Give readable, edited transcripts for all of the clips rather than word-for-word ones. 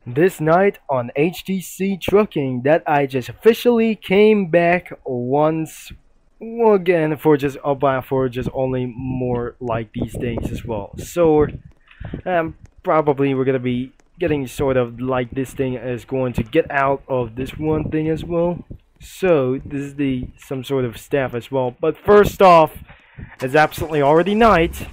This night on HDC Trucking that I just officially came back once again for just only more like these things as well. So probably we're gonna be getting sort of like this thing is going to get out of this one thing as well. So this is the some sort of staff as well. But first off, it's absolutely already night,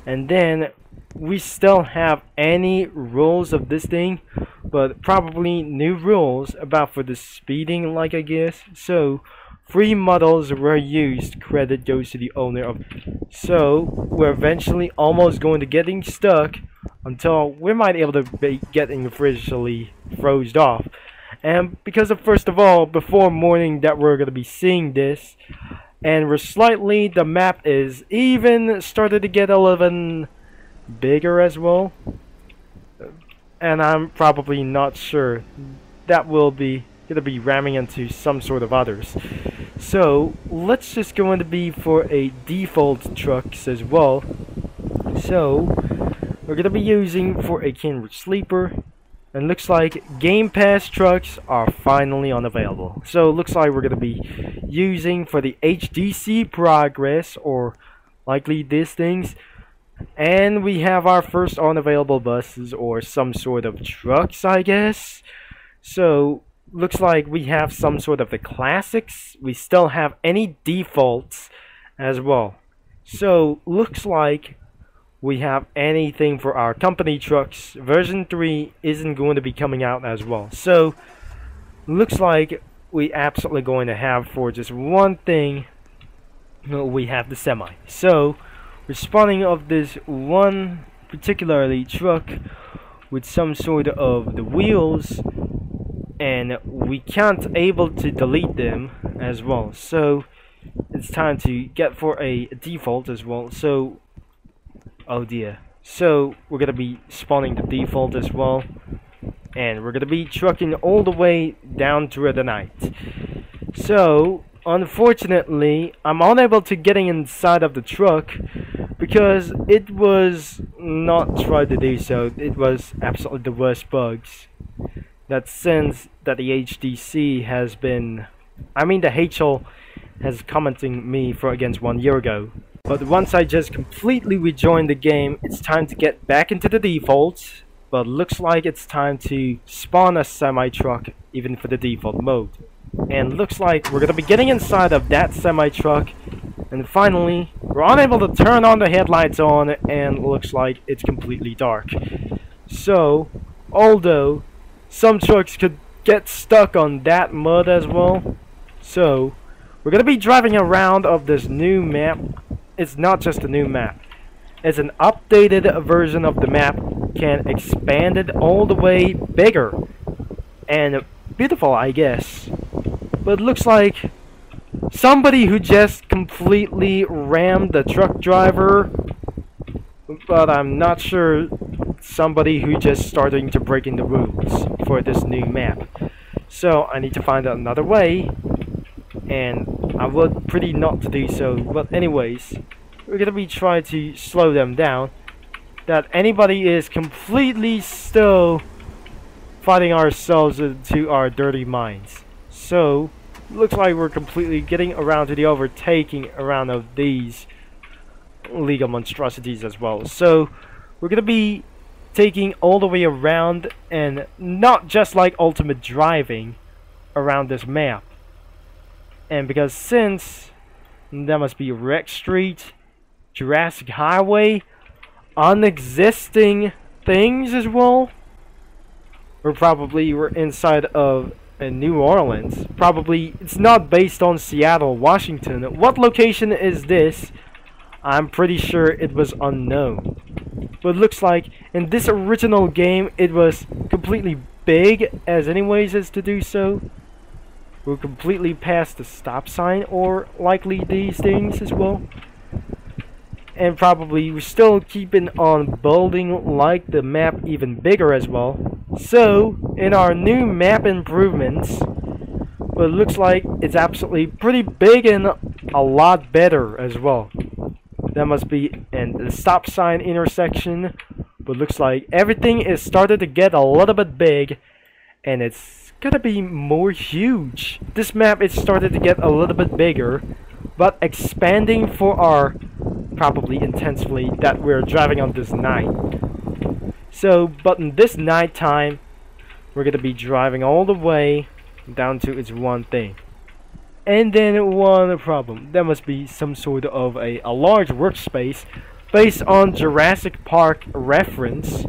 and then we still have any rules of this thing, but probably new rules about for the speeding, like I guess. So free models were used, credit goes to the owner of. So we're eventually almost going to getting stuck until we might be able to be getting officially frozen off. And because of first of all, before morning that we're gonna be seeing this, and we're slightly the map is even started to get a little bigger as well, and I'm probably not sure that will be gonna be ramming into some sort of others. So let's just go into be for a default trucks as well. So we're gonna be using for a Kenwood sleeper, and looks like Game Pass trucks are finally unavailable. So looks like we're gonna be using for the HDC progress or likely these things. And we have our first unavailable buses or some sort of trucks, I guess. So looks like we have some sort of the classics. We still have any defaults as well. So looks like we have anything for our company trucks. Version 3 isn't going to be coming out as well. So looks like we absolutely going to have for just one thing, we have the semi. So we're spawning of this one particularly truck with some sort of the wheels, and we can't able to delete them as well. So it's time to get for a default as well. So oh dear. So we're gonna be spawning the default as well, and we're gonna be trucking all the way down through the night. So unfortunately, I'm unable to getting inside of the truck because it was not tried to do so. It was absolutely the worst bugs. That since that the HDC has been, the HL has commenting me for against 1 year ago. But once I just completely rejoined the game, it's time to get back into the defaults. But looks like it's time to spawn a semi-truck even for the default mode. And looks like we're gonna be getting inside of that semi-truck, and finally we're unable to turn on the headlights on, and looks like it's completely dark. So although some trucks could get stuck on that mud as well, so we're gonna be driving around of this new map. It's not just a new map, it's an updated version of the map, can expand it all the way bigger and beautiful, I guess. But looks like somebody who just completely rammed the truck driver, but I'm not sure, somebody who just starting to break in the rules for this new map. So I need to find another way, and I would pretty not to do so. But anyways, we're gonna be trying to slow them down, that anybody is completely still fighting ourselves into our dirty minds. So looks like we're completely getting around to the overtaking around of these legal monstrosities as well. So we're gonna be taking all the way around, and not just like ultimate driving around this map. And because since there must be Rex Street, Jurassic Highway, unexisting things as well. We're inside of New Orleans. Probably it's not based on Seattle, Washington. What location is this? I'm pretty sure it was unknown. But looks like in this original game it was completely big as anyways as to do so. We're completely past the stop sign or likely these things as well. And probably we're still keeping on building like the map even bigger as well. So in our new map improvements, but it looks like it's absolutely pretty big and a lot better as well. That must be in the stop sign intersection But looks like everything is started to get a little bit big, and it's gonna be more huge. This map is started to get a little bit bigger, but expanding for our probably intensely that we're driving on this night. So, but in this night time, we're gonna be driving all the way down to its one thing. And then one problem. There must be some sort of a large workspace based on Jurassic Park reference.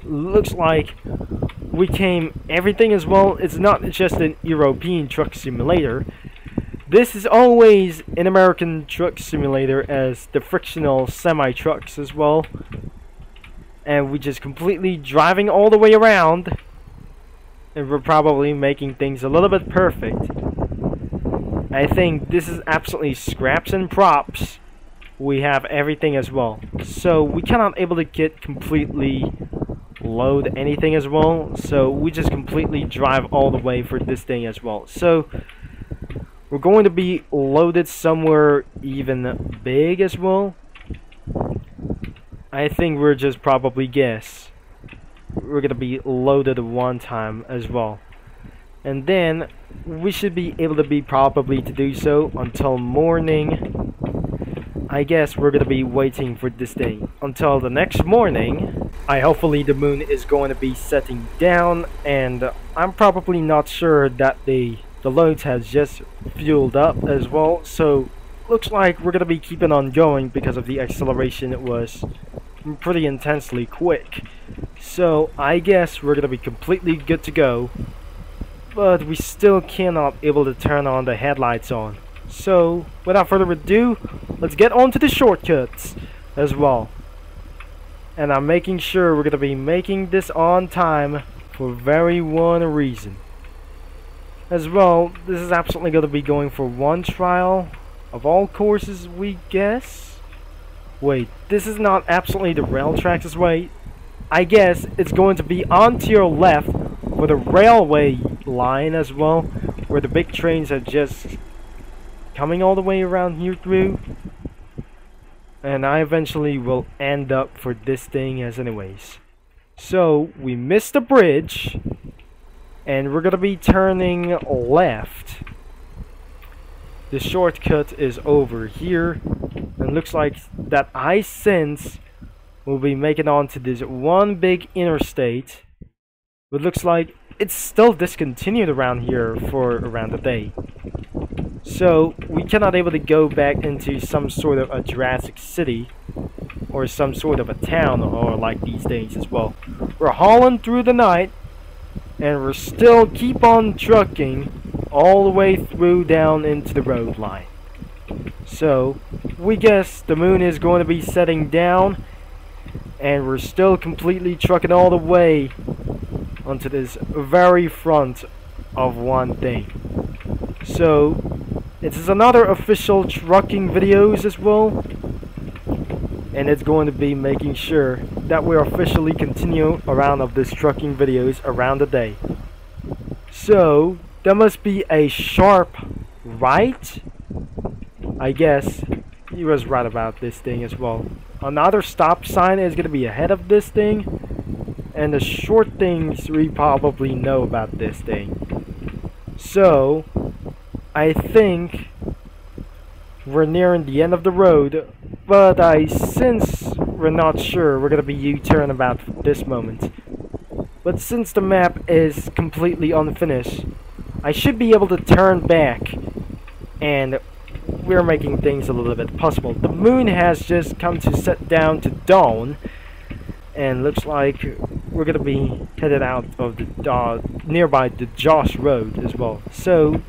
Looks like we came everything as well. It's not just an European truck simulator. This is always an American truck simulator as the frictional semi-trucks as well. And we just completely driving all the way around. And we're probably making things a little bit perfect. I think this is absolutely scraps and props. We have everything as well. So we cannot able to get completely load anything as well. So we just completely drive all the way for this thing as well. So we're going to be loaded somewhere even big as well. I think we're just probably guess. We're gonna be loaded one time as well. And then we should be able to be probably to do so until morning. I guess we're gonna be waiting for this thing until the next morning. Hopefully the moon is going to be setting down, and I'm probably not sure that the loads has just fueled up as well. So looks like we're gonna be keeping on going because of the acceleration. It was pretty intensely quick. So I guess we're gonna be completely good to go. But we still cannot able to turn on the headlights on. So without further ado, let's get on to the shortcuts as well. And I'm making sure we're gonna be making this on time for very one reason. As well, this is absolutely gonna be going for one trial of all courses, we guess. Wait, this is not absolutely the rail tracks this way. I guess it's going to be onto your left with a railway line as well, where the big trains are just coming all the way around here through. And I eventually will end up for this thing as anyways. So we missed the bridge, and we're gonna be turning left. The shortcut is over here, and looks like that I sense we'll be making on to this one big interstate. But looks like it's still discontinued around here for around the day. So we cannot able to go back into some sort of a Jurassic City or some sort of a town or like these days as well. We're hauling through the night, and we're still keep on trucking all the way through down into the road line. So we guess the moon is going to be setting down, and we're still completely trucking all the way onto this very front of one thing. So it is another official trucking videos as well, and it's going to be making sure that we officially continue around of this trucking videos around the day. So there must be a sharp right. I guess he was right about this thing as well. Another stop sign is going to be ahead of this thing, and the short things we probably know about this thing. So I think we're nearing the end of the road, but since we're not sure, we're going to be U-turn about this moment. But since the map is completely unfinished, I should be able to turn back, and we're making things a little bit possible. The moon has just come to set down to dawn, and looks like we're gonna be headed out of the nearby the Josh Road as well. So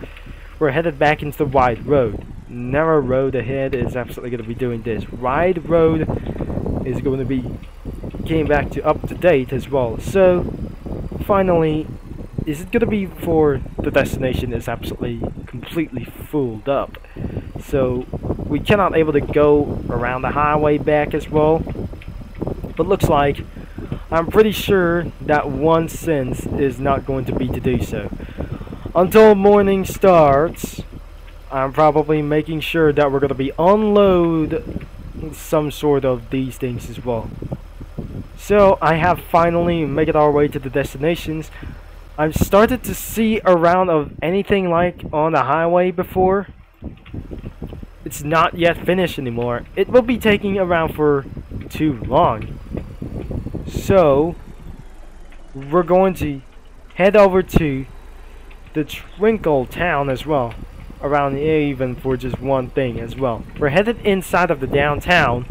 we're headed back into the wide road. Narrow road ahead is absolutely gonna be doing this. Wide road is going to be getting back to up to date as well. So finally, is it gonna be for the destination is absolutely completely fooled up. So we cannot able to go around the highway back as well. But looks like I'm pretty sure that one sense is not going to be to do so. Until morning starts, I'm probably making sure that we're going to be unload some sort of these things as well. So I have finally made it our way to the destinations. I've started to see around of anything like on the highway before. It's not yet finished anymore. It will be taking around for too long. So we're going to head over to the Twinkle Town as well. Around here even for just one thing as well. We're headed inside of the downtown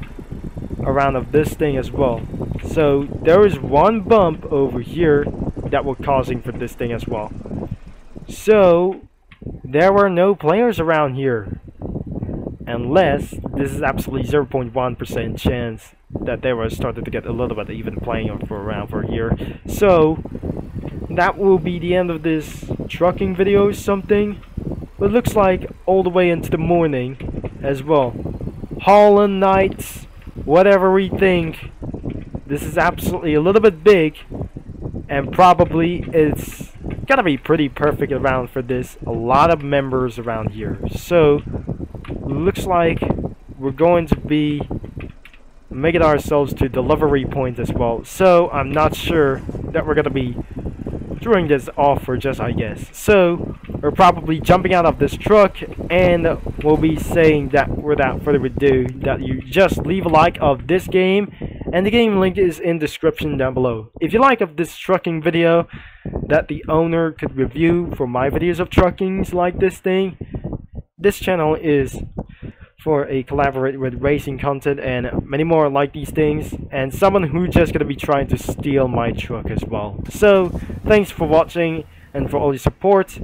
around of this thing as well. So there is one bump over here that we're causing for this thing as well. So there were no players around here. Unless this is absolutely 0.1% chance that they were started to get a little bit even playing for around for here. So that will be the end of this trucking video or something. It looks like all the way into the morning as well. Holland nights, whatever we think. This is absolutely a little bit big, and probably it's gonna be pretty perfect around for this. A lot of members around here. So looks like we're going to be making ourselves to delivery point as well. So I'm not sure that we're gonna be doing this off for just I guess. So we're probably jumping out of this truck, and we'll be saying that without further ado that you just leave a like of this game, and the game link is in description down below. If you like of this trucking video that the owner could review for my videos of truckings like this thing, this channel is for a collaborate with racing content and many more like these things, and someone who just gonna be trying to steal my truck as well. So thanks for watching and for all your support,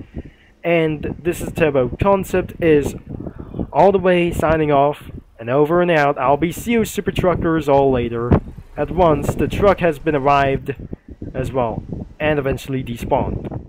and this is Turbo Concept is all the way signing off and over and out. I'll be see you super truckers all later at once the truck has been arrived as well and eventually despawned.